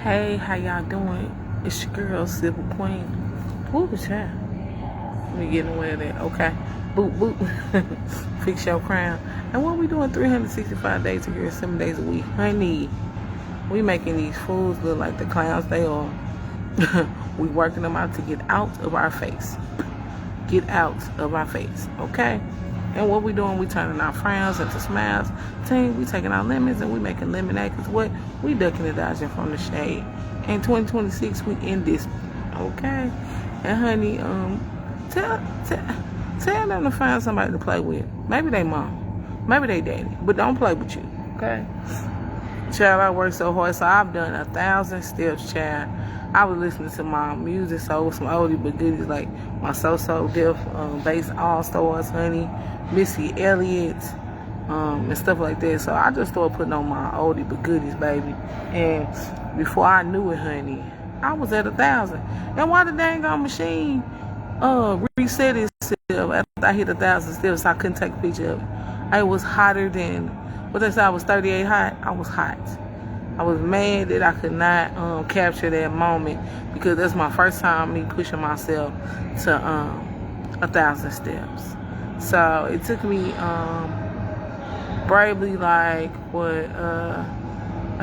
Hey, how y'all doing? It's your girl, Civil Queen. Ooh, child. Let me get in the way of that. Okay. Boop, boop. Fix your crown. And what we doing 365 days a year, 7 days a week? Honey, we making these fools look like the clowns they are. We working them out to get out of our face. Get out of our face, okay? And what we doing, we turning our frowns into smiles. Team, we taking our lemons and we making lemonade. Cause what? We ducking and dodging from the shade. In 2026, we in this, okay? And honey, tell them to find somebody to play with. Maybe they mom, maybe they daddy, but don't play with you, okay? Child, I work so hard, so I've done 1,000 steps, child. I was listening to my music, so some oldie but goodies like my So Def Bass All Stars, honey, Missy Elliott, and stuff like that. So I just started putting on my oldie but goodies, baby. And before I knew it, honey, I was at 1,000. And why the dang on machine reset itself after I hit 1,000 steps? I couldn't take a picture of it. I was hotter than what they said. I was 38 hot. I was hot. I was mad that I could not capture that moment because that's my first time me pushing myself to 1,000 steps. So it took me bravely like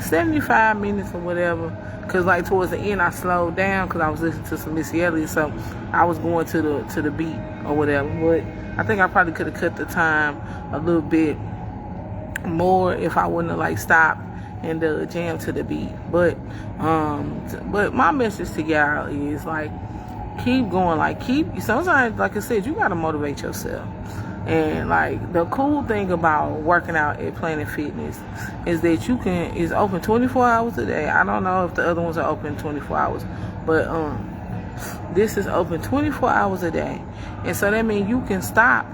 75 minutes or whatever. Cause like towards the end I slowed down because I was listening to some Missy Elliott, so I was going to the beat or whatever. But I think I probably could have cut the time a little bit more if I wouldn't have like stopped and jam to the beat. But my message to y'all is like, keep going. Like sometimes, like I said, you gotta motivate yourself. And like the cool thing about working out at Planet Fitness is that it's open 24 hours a day. I don't know if the other ones are open 24 hours, but this is open 24 hours a day. And so that means you can stop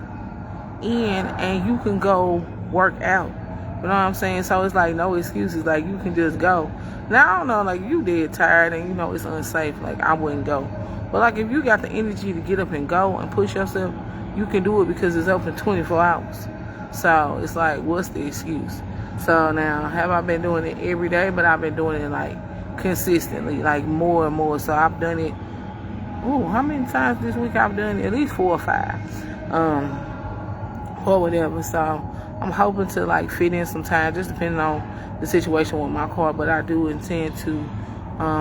in and you can go work out. You know what I'm saying? So it's like no excuses. Like you can just go. Now I don't know, like you dead tired and you know it's unsafe. Like I wouldn't go. But like if you got the energy to get up and go and push yourself, you can do it because it's open 24 hours. So it's like, what's the excuse? So now, have I been doing it every day? But I've been doing it like consistently, like more and more. So I've done it. How many times this week I've done it? At least 4 or 5, or whatever. So I'm hoping to like fit in some time, just depending on the situation with my car. But I do intend to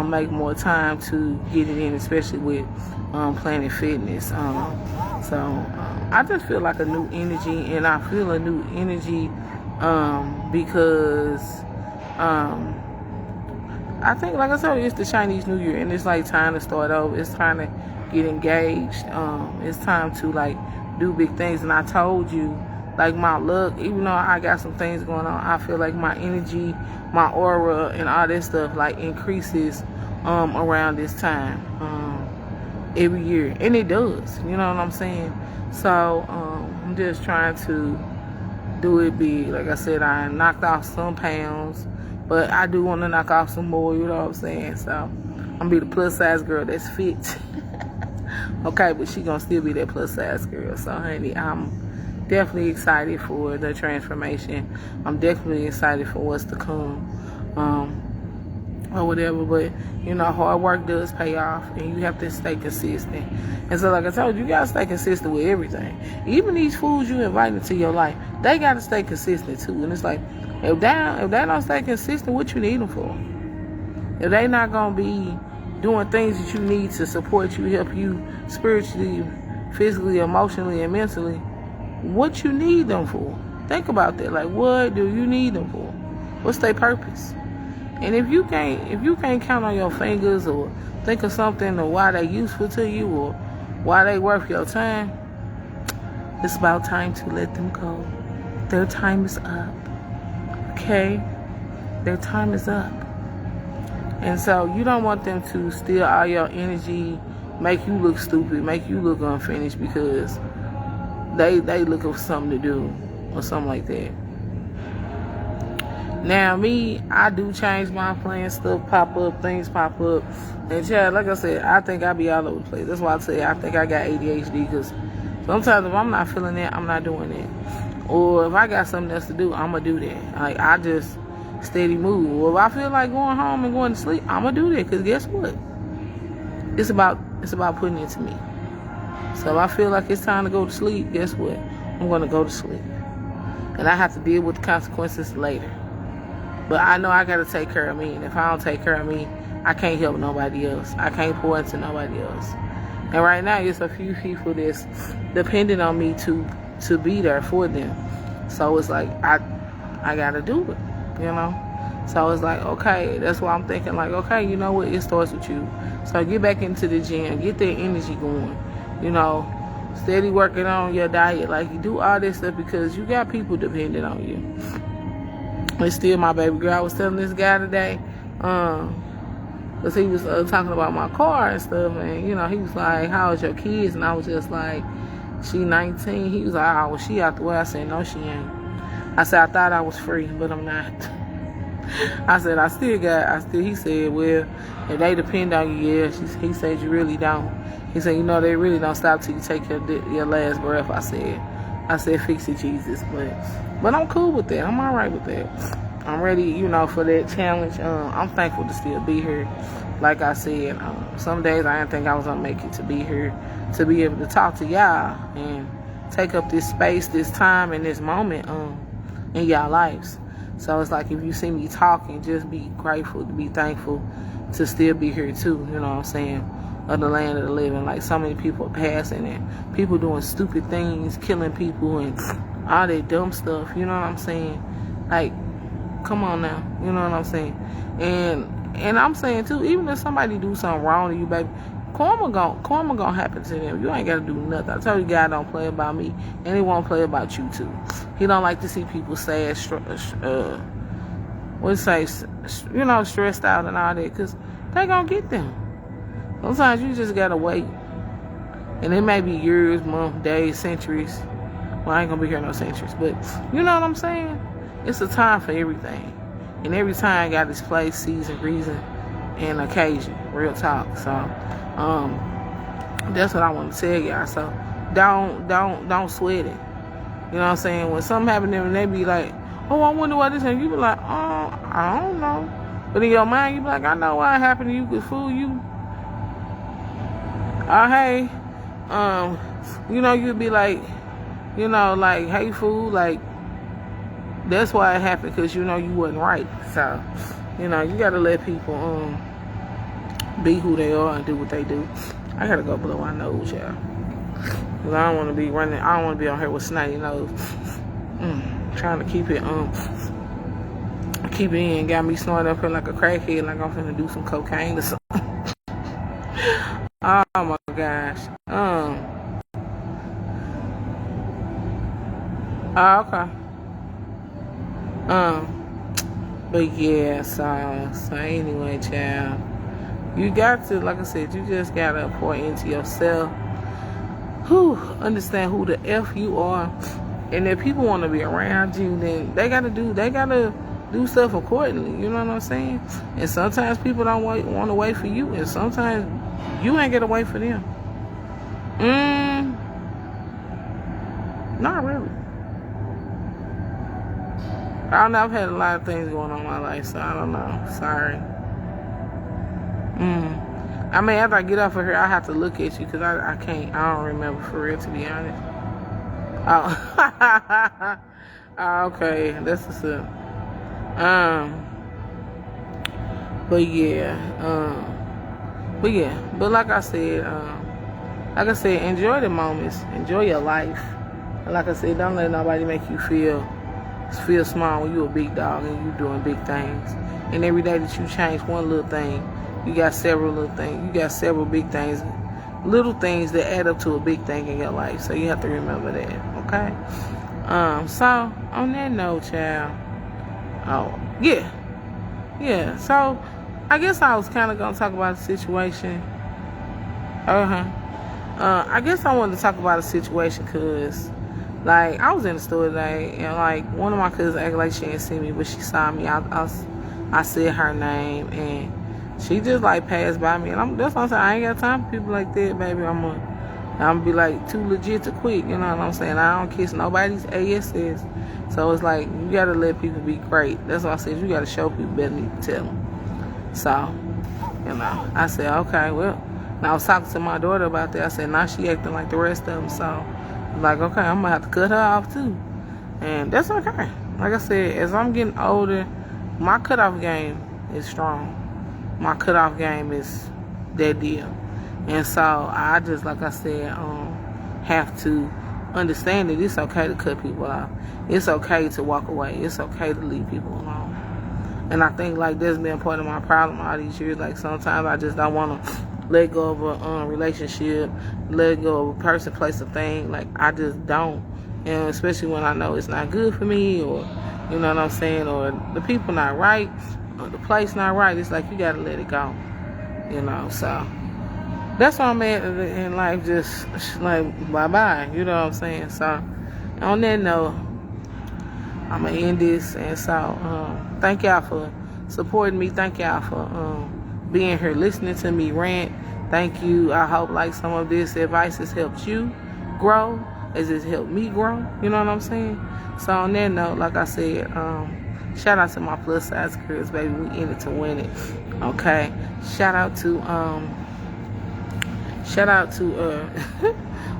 make more time to get it in, especially with Planet Fitness. I just feel like a new energy, and I feel a new energy because I think, like I said, it's the Chinese New Year, and it's like time to start over. It's time to get engaged. It's time to like do big things. And I told you, like my look, even though I got some things going on, I feel like my energy, my aura, and all that stuff like increases around this time every year, and it does. You know what I'm saying? So I'm just trying to do it big. Like I said, I knocked off some pounds, but I do want to knock off some more. You know what I'm saying? So I'm gonna be the plus size girl that's fit. Okay, but she gonna still be that plus size girl. So honey, I'm definitely excited for the transformation. I'm definitely excited for what's to come, or whatever. But you know, hard work does pay off, and you have to stay consistent. And so, like I told you, you gotta stay consistent with everything. Even these fools you invite into your life, they gotta stay consistent too. And it's like, if they don't stay consistent, what you need them for? If they not gonna be doing things that you need to support you, help you spiritually, physically, emotionally, and mentally, what you need them for? Think about that. Like, what do you need them for? What's their purpose? And if you can't count on your fingers or think of something or why they useful to you or why they worth your time, it's about time to let them go. Their time is up. Okay? Their time is up. And so you don't want them to steal all your energy, make you look stupid, make you look unfinished because they looking for something to do or something like that. Now me, I do change my plans, stuff pop up, things pop up. And child, like I said, I think I be all over the place. That's why I say I think I got ADHD, because sometimes if I'm not feeling that, I'm not doing it. Or if I got something else to do, I'm going to do that. Like I just steady move. Well, if I feel like going home and going to sleep, I'm gonna do that. Because guess what? It's about putting it to me. So if I feel like it's time to go to sleep, guess what? I'm gonna go to sleep. And I have to deal with the consequences later. But I know I gotta take care of me. And if I don't take care of me, I can't help nobody else. I can't pour into nobody else. And right now, it's a few people that's depending on me to be there for them. So it's like, I gotta do it, you know? So it's like, okay, that's why I'm thinking like, okay, you know what? It starts with you. So get back into the gym, get that energy going, you know? Steady working on your diet. Like, you do all this stuff because you got people depending on you. It's still my baby girl. I was telling this guy today, because he was talking about my car and stuff, and, you know, he was like, how is your kids? And I was just like, she 19. He was like, oh, well, she out the way. I said, no, she ain't. I said, I thought I was free, but I'm not. I said, he said, well, if they depend on you, yeah. He said, you really don't. He said, you know, they really don't stop till you take your last breath. I said, fix it, Jesus. But I'm cool with that. I'm all right with that. I'm ready, you know, for that challenge. I'm thankful to still be here. Like I said, some days I didn't think I was going to make it to be here, to be able to talk to y'all and take up this space, this time, and this moment in y'all lives. So it's like, if you see me talking, just be grateful, to be thankful to still be here too, you know what I'm saying, of the land of the living. Like, so many people are passing and people doing stupid things, killing people and all that dumb stuff, you know what I'm saying? Like, come on now, you know what I'm saying? And I'm saying too, even if somebody do something wrong to you, baby, karma gonna happen to them. You ain't gotta do nothing. I tell you, God don't play about me, and He won't play about you too. He don't like to see people sad, stressed out and all that, because they gonna get them. Sometimes you just gotta wait, and it may be years, months, days, centuries. Well, I ain't gonna be here no centuries, but you know what I'm saying? It's a time for everything. And every time got its place, season, reason, and occasion. Real talk. So, that's what I want to tell y'all. So, don't sweat it. You know what I'm saying? When something happen to them, they be like, oh, I wonder what this is. You be like, oh, I don't know. But in your mind, you be like, I know what happened to you could fool you. Hey, you know, you'd be like, you know, like, hey, fool, like, that's why it happened, because you know you wasn't right. So, you know, you gotta let people be who they are and do what they do. I gotta go blow my nose, y'all. Because I don't want to be running, I don't want to be on here with snotty nose. Trying to keep it in. Got me snorting up here like a crackhead, like I'm finna do some cocaine or something. Oh my gosh. Oh, okay. But yeah, so anyway, child, you got to, like I said, you just gotta pour into yourself. Understand who the F you are, and if people want to be around you, then they gotta do stuff accordingly. You know what I'm saying? And sometimes people don't want to wait for you, and sometimes you ain't gotta wait for them. Not really. I don't know, I've had a lot of things going on in my life, so I don't know. Sorry. I mean, after I get off of here, I have to look at you, because I don't remember for real, to be honest. Oh. Okay, that's what's up. But like I said, enjoy the moments, enjoy your life. And like I said, don't let nobody make you feel small when you're a big dog and you doing big things. And every day that you change one little thing, you got several little things. You got several big things, little things that add up to a big thing in your life. So you have to remember that, okay? So on that note, child. Oh, yeah. So I guess I was kind of gonna talk about the situation. I guess I wanted to talk about a situation because, like, I was in the store today, and like one of my cousins acted like she didn't see me, but she saw me. I said her name, and she just like passed by me, and that's what I'm saying. I ain't got time for people like that, baby. I'm I'm be like too legit to quit, you know what I'm saying? I don't kiss nobody's ASS. So it's like, you gotta let people be great. That's why I said you gotta show people better than you can tell them. So, you know, I said, okay, well, and I was talking to my daughter about that. I said, now she acting like the rest of them. So, I'm like, okay, I'm gonna have to cut her off too. And that's okay. Like I said, as I'm getting older, my cutoff game is strong. My cutoff game is that deal. And so I just, like I said, have to understand that it's okay to cut people off. It's okay to walk away. It's okay to leave people alone. And I think like that's been part of my problem all these years. Like sometimes I just don't want to let go of a relationship, let go of a person, place, a thing. Like I just don't. And especially when I know it's not good for me, or you know what I'm saying, or the people not right, or the place not right. It's like you gotta let it go. You know, so that's why I'm at in life, just like bye-bye, you know what I'm saying? So on that note, I'm gonna end this. And so thank y'all for supporting me. Thank y'all for being here, listening to me rant. Thank you. I hope like some of this advice has helped you grow, as it's helped me grow, you know what I'm saying? So on that note, like I said, shout out to my plus size girls, baby. We in it to win it. Okay. Shout out to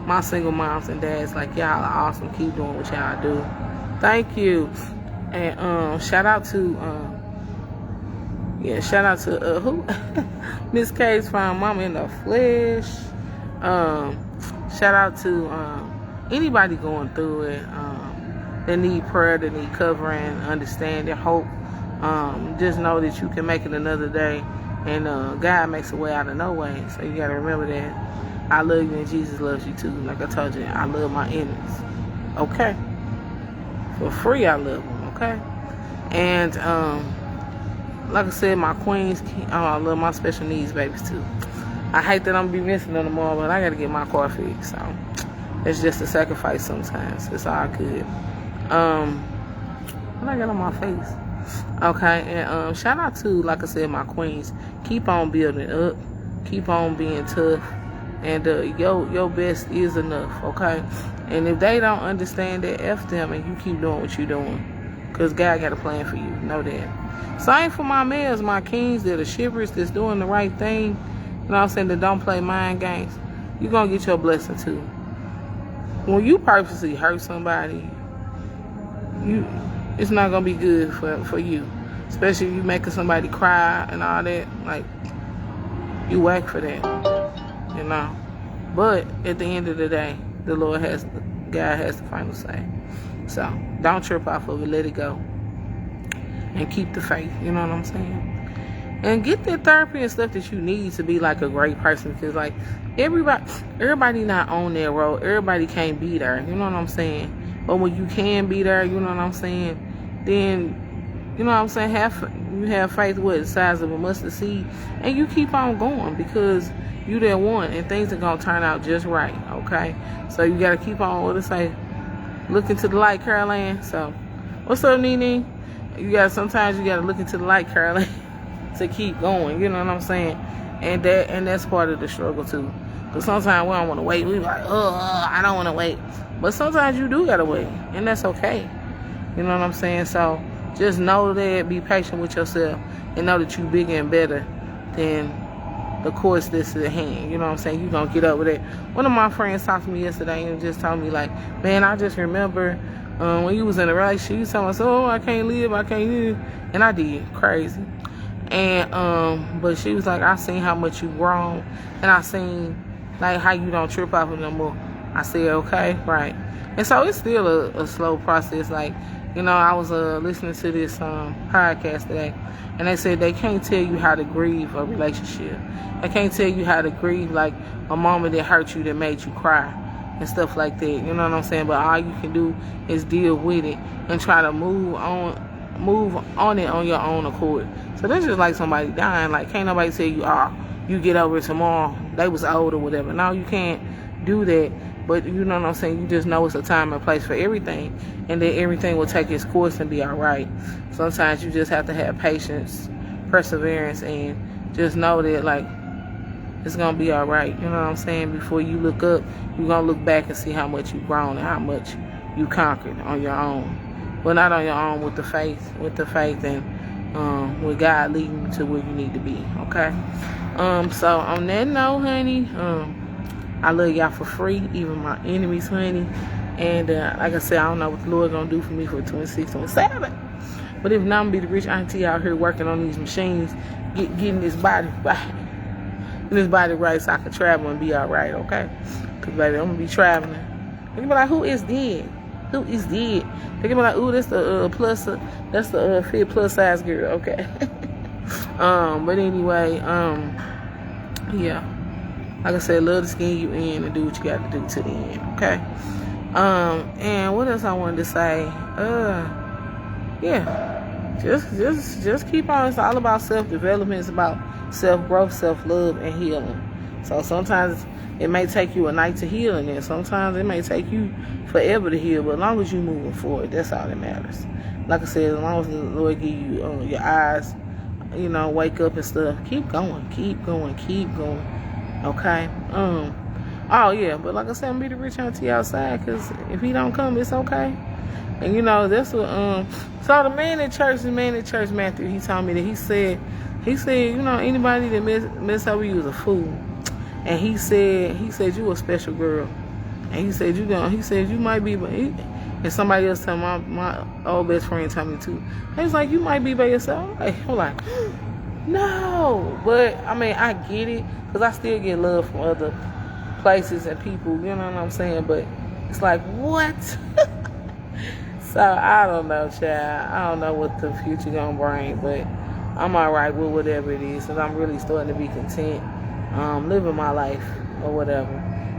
my single moms and dads. Like, y'all are awesome. Keep doing what y'all do. Thank you. And shout out to who? Miss K's fine mama in the flesh. Shout out to anybody going through it. That need prayer, that need covering, understanding, hope. Just know that you can make it another day. And God makes a way out of no way. So you got to remember that. I love you and Jesus loves you too. Like I told you, I love my enemies. Okay? For free, I love them. Okay? And like I said, my queens, I love my special needs babies too. I hate that I'm be missing them tomorrow, but I got to get my car fixed. So it's just a sacrifice sometimes. It's all good. What I got on my face? Okay, and shout out to, like I said, my queens. Keep on building up. Keep on being tough. And your best is enough, okay? And if they don't understand that, F them, and you keep doing what you're doing. Because God got a plan for you. Know that. Same for my males, my kings, that are shivers, that's doing the right thing. You know what I'm saying? That don't play mind games. You're going to get your blessing too. When you purposely hurt somebody, it's not gonna be good for you, especially if you making somebody cry and all that. Like, you whack for that, you know. But at the end of the day, God has the final say. So don't trip off of it. Let it go, and keep the faith. You know what I'm saying? And get that therapy and stuff that you need to be like a great person. Because like everybody not on that road. Everybody can't be there. You know what I'm saying? But when you can be there, you know what I'm saying, then, you know what I'm saying, you have faith with the size of a mustard seed, and you keep on going, because you that one, and things are going to turn out just right, okay? So you got to keep on, what to say, look into the light, Caroline. So, what's up, Nene? Sometimes you got to look into the light, Caroline, to keep going, you know what I'm saying? And that's part of the struggle, too. Because sometimes we don't want to wait. We like, I don't want to wait. But sometimes you do gotta wait, and that's okay. You know what I'm saying? So just know that, be patient with yourself, and know that you bigger and better than the course that's at hand. You know what I'm saying? You gonna get up with it. One of my friends talked to me yesterday and just told me like, man, I just remember when you was in a relationship, you told us, I can't live, and I did, crazy. And but she was like, I seen how much you grown, and I seen like how you don't trip off of no more. I said, okay, right. And so it's still a slow process. Like, you know, I was listening to this podcast today, and they said they can't tell you how to grieve a relationship. They can't tell you how to grieve, like, a moment that hurt you, that made you cry, and stuff like that. You know what I'm saying? But all you can do is deal with it and try to move on it on your own accord. So that's just like somebody dying. Like, can't nobody tell you, you get over it tomorrow. They was old or whatever. No, you can't do that. But you know what I'm saying? You just know it's a time and place for everything, and then everything will take its course and be all right. Sometimes you just have to have patience, perseverance, and just know that, like, It's gonna be all right. You know what I'm saying? Before you look up, you're gonna look back and see how much you've grown and how much you conquered on your own. Well, not on your own, with the faith and with God leading you to where you need to be. Okay. So on that note, honey, I love y'all for free, even my enemies, honey. And like I said, I don't know what the Lord gonna do for me for 26, 27. But if not, I'm gonna be the rich auntie out here working on these machines, getting this body right. This body right so I can travel and be all right, okay? Because, baby, I'm going to be traveling. They're going to be like, who is dead? Who is dead? They're going to be like, ooh, that's the fit plus size girl, okay? But anyway, yeah. Like I said, love to skin you in and do what you got to do to the end, okay? And what else I wanted to say? Yeah. Just keep on. It's all about self-development. It's about self-growth, self-love, and healing. So sometimes it may take you a night to heal, and then sometimes it may take you forever to heal. But as long as you're moving forward, that's all that matters. Like I said, as long as the Lord give you your eyes, you know, wake up and stuff, keep going, keep going, keep going. Okay. Oh yeah, but like I said, I'm gonna be the rich auntie outside, because if he don't come, it's okay. And you know, that's what so the man in church, Matthew, he told me that he said, you know, anybody that mess over you is a fool. And he said you a special girl. And he said you might be, and somebody else told my old best friend told me too. He was like, you might be by yourself. I'm like, no. But I mean, I get it, because I still get love from other places and people, you know what I'm saying? But it's like, what? So I don't know, child. I don't know what the future gonna bring, but I'm alright with whatever it is, and I'm really starting to be content, living my life or whatever.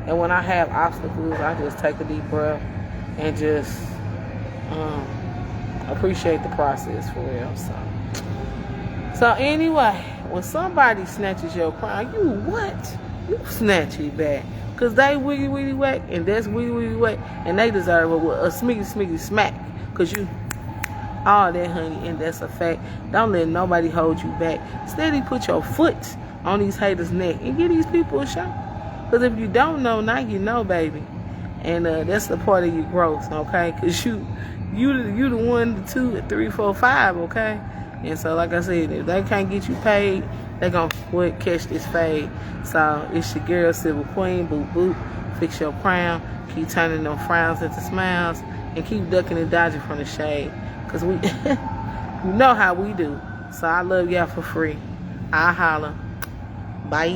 And when I have obstacles, I just take a deep breath and just appreciate the process for real. So anyway, when somebody snatches your crown, you what? You snatch it back. Because they wiggy wiggy whack, and that's wiggy wiggy whack, and they deserve a smiggy smiggy smack. Because you all that, honey, and that's a fact. Don't let nobody hold you back. Steady put your foot on these haters' neck and give these people a shot. Because if you don't know, now you know, baby. And that's the part of your growth, okay? Because you the 1, the 2, the 3, 4, 5, okay? And so, like I said, if they can't get you paid, they gonna catch this fade. So it's your girl, Civil Queen, boop boop. Fix your crown. Keep turning them frowns into smiles, and keep ducking and dodging from the shade. Cause we, you know how we do. So I love y'all for free. I holla. Bye.